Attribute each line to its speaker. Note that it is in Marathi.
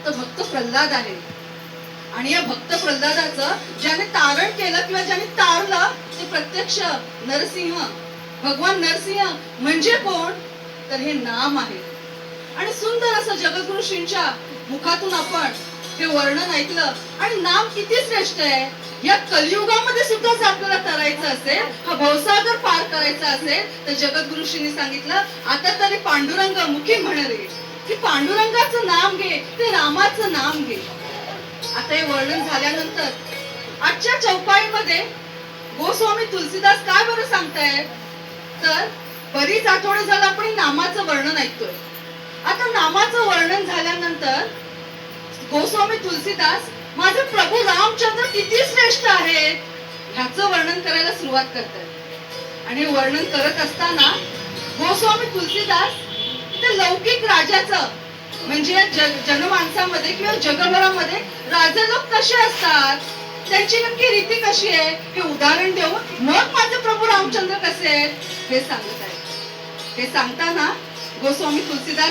Speaker 1: तो भक्त प्रल्हाद आहे. आणि या भक्त प्रल्हादाचं ज्याने तारण केलं किंवा ज्याने तारलं ते प्रत्यक्ष नरसिंह, भगवान नरसिंह म्हणजे कोण तर हे नाम आहे. आणि सुंदर असं जगद्गुरु श्रींच्या मुखातून आपण हे वर्णन ऐकलं. आणि नाम किती श्रेष्ठ आहे. या कलियुगामध्ये सुद्धा जर आपल्याला करायचं असेल, हा भवसागर पार करायचा असेल तर जगद्गुरु श्रींनी सांगितलं आता तरी पांडुरंग मुखी म्हणले की पांडुरंगाचं नाम घे, ते रामाचं नाम घे. आता हे वर्णन झाल्यानंतर आजच्या चौपाईमध्ये गोस्वामी तुलसीदास काय बरं सांगतायत तर बरीच आठवडे झालं आपण नामाचं वर्णन ऐकतोय. आता नामाचं वर्णन झाल्यानंतर गोस्वामी तुलसीदास माझे प्रभू रामचंद्र किती श्रेष्ठ आहेत ह्याचं वर्णन करायला सुरुवात करतात. आणि वर्णन करत असताना गोस्वामी तुलसीदास ते लौकिक राजाचं म्हणजे जनमानसामध्ये किंवा जगभरामध्ये राजे लोक कसे असतात, त्यांची नक्की रीती कशी आहे हे उदाहरण देऊन मग माझे प्रभू रामचंद्र कसे आहेत हे सांगत आहेत. हे सांगताना गोस्वामी तुलसीदास